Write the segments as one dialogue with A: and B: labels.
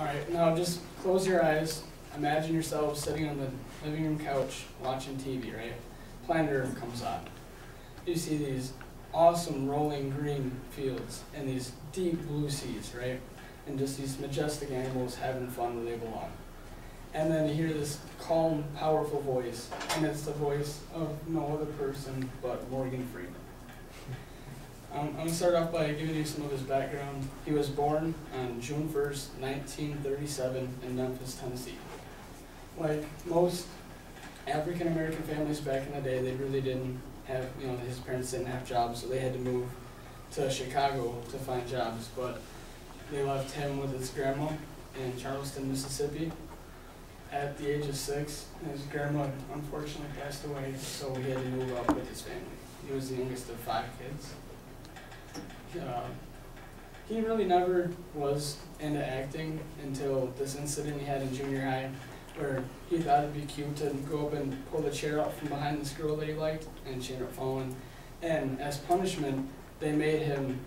A: Alright, now just close your eyes. Imagine yourself sitting on the living room couch watching TV, right? Planet Earth comes on. You see these awesome rolling green fields and these deep blue seas, right? And just these majestic animals having fun where they belong. And then you hear this calm, powerful voice, and it's the voice of no other person but Morgan Freeman. I'm going to start off by giving you some of his background. He was born on June 1st, 1937 in Memphis, Tennessee. Like most African American families back in the day, they really didn't have, his parents didn't have jobs, so they had to move to Chicago to find jobs. But they left him with his grandma in Charleston, Mississippi at the age of 6. His grandma unfortunately passed away, so he had to move up with his family. He was the youngest of 5 kids. He really never was into acting until this incident he had in junior high, where he thought it'd be cute to go up and pull the chair out from behind this girl that he liked, and she ended up falling. And as punishment, they made him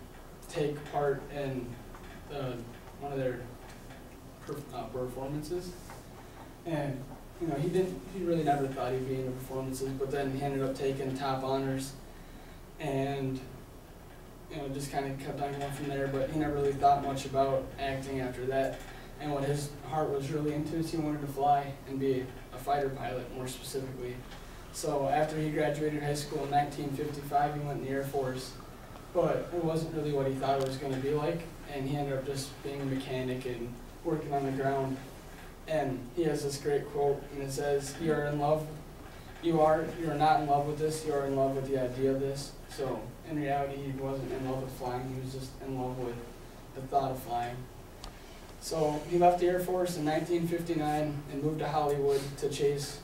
A: take part in one of their performances. And he really never thought he'd be into performances, but then he ended up taking top honors, and just kind of kept on going from there. But he never really thought much about acting after that. And what his heart was really into is he wanted to fly and be a fighter pilot, more specifically. So after he graduated high school in 1955, he went in the Air Force, but it wasn't really what he thought it was going to be like, and he ended up just being a mechanic and working on the ground. And he has this great quote, and it says, you are not in love with this, you are in love with the idea of this. So in reality, he wasn't in love with flying, he was just in love with the thought of flying. So he left the Air Force in 1959 and moved to Hollywood to chase,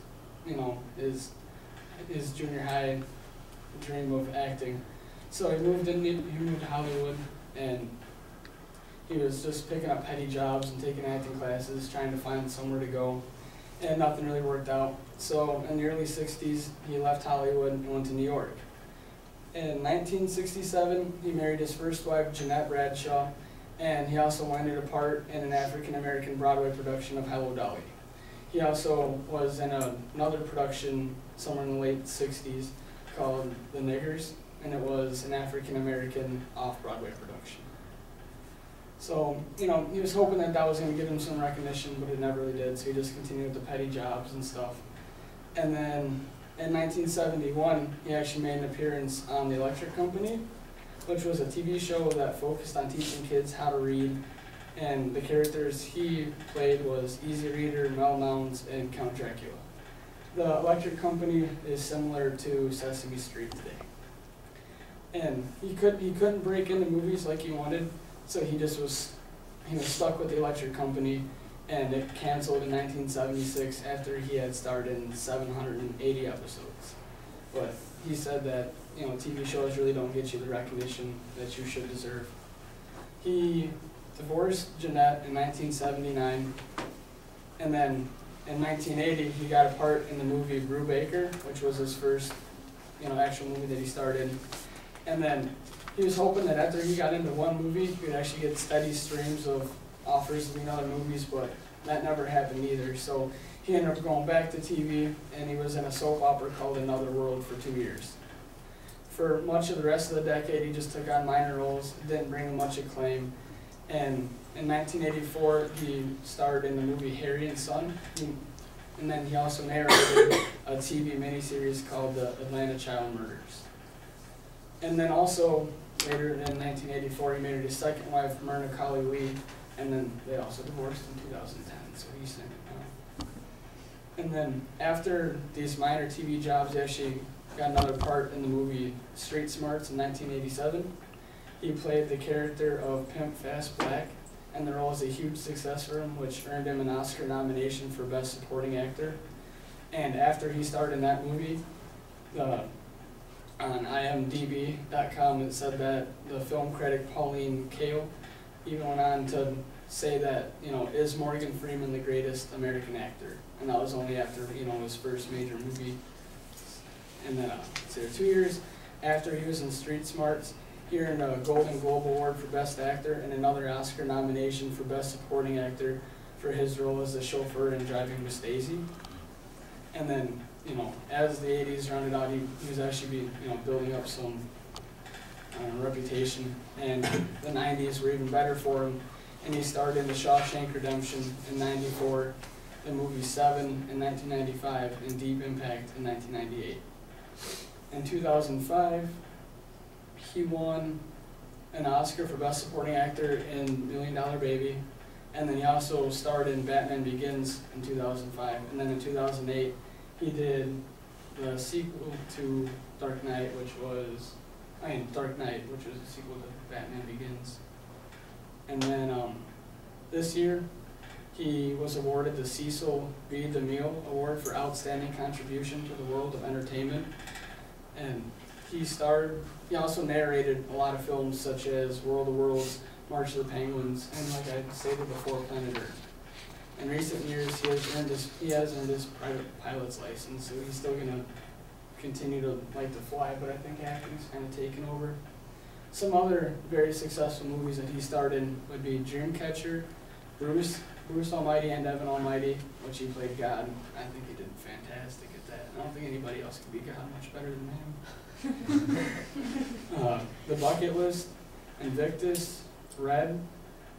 A: his junior high dream of acting. So he moved to Hollywood, and he was just picking up petty jobs and taking acting classes, trying to find somewhere to go, and nothing really worked out. So in the early 60s, he left Hollywood and went to New York. In 1967, he married his first wife, Jeanette Bradshaw, and he also landed a part in an African-American Broadway production of Hello, Dolly. He also was in another production somewhere in the late 60s called The Niggers, and it was an African-American off-Broadway production. So, he was hoping that was going to give him some recognition, but it never really did, so he just continued with the petty jobs and stuff. And then in 1971, he actually made an appearance on The Electric Company, which was a TV show that focused on teaching kids how to read, and the characters he played was Easy Reader, Mel Mounds, and Count Dracula. The Electric Company is similar to Sesame Street today. And he couldn't break into movies like he wanted, so he just was stuck with the Electric Company, and it canceled in 1976 after he had starred in 780 episodes. But he said that TV shows really don't get you the recognition that you should deserve. He divorced Jeanette in 1979, and then in 1980 he got a part in the movie Brubaker, which was his first actual movie that he starred in. And then he was hoping that after he got into one movie, he would actually get steady streams of offers to be in other movies, but that never happened either. So he ended up going back to TV, and he was in a soap opera called Another World for 2 years. For much of the rest of the decade, he just took on minor roles, didn't bring him much acclaim. And in 1984, he starred in the movie Harry and Son, and then he also narrated a TV miniseries called The Atlanta Child Murders. And then also, later in 1984, he married his second wife, Myrna Colley Lee, and then they also divorced in 2010, so he's single now. And then after these minor TV jobs, he actually got another part in the movie Street Smarts in 1987. He played the character of Pimp Fast Black, and the role was a huge success for him, which earned him an Oscar nomination for Best Supporting Actor. And after he starred in that movie, on IMDb.com, it said that the film critic Pauline Kael even went on to say that, is Morgan Freeman the greatest American actor? And that was only after, his first major movie. And then, 2 years after he was in Street Smarts, he earned a Golden Globe Award for Best Actor and another Oscar nomination for Best Supporting Actor for his role as the chauffeur in Driving Miss Daisy. And then, you know, as the 80s rounded out, he was actually building up some reputation, and the 90s were even better for him. And he starred in The Shawshank Redemption in '94, the movie Seven in 1995, and Deep Impact in 1998. In 2005, he won an Oscar for Best Supporting Actor in $1 Million Baby, and then he also starred in Batman Begins in 2005, and then in 2008, he did the sequel to Dark Knight, which was a sequel to Batman Begins. And then this year, he was awarded the Cecil B. DeMille Award for Outstanding Contribution to the World of Entertainment. And he also narrated a lot of films such as World of Worlds, March of the Penguins, and like I stated before, Planet Earth. In recent years, he has earned his private pilot's license, so he's still going to continue to like to fly, but I think acting's kind of taken over. Some other very successful movies that he starred in would be Dreamcatcher, Bruce Almighty and Evan Almighty, which he played God. I think he did fantastic at that. I don't think anybody else could be God much better than him. The Bucket List, Invictus, Red,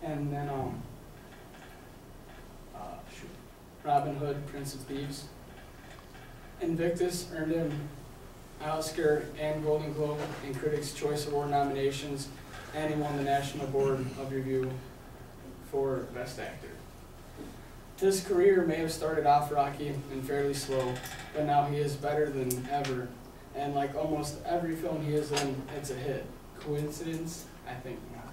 A: and then Robin Hood, Prince of Thieves. Invictus earned him Oscar and Golden Globe and Critics' Choice Award nominations, and he won the National Board of Review for Best Actor. His career may have started off rocky and fairly slow, but now he is better than ever, and like almost every film he is in, it's a hit. Coincidence? I think not.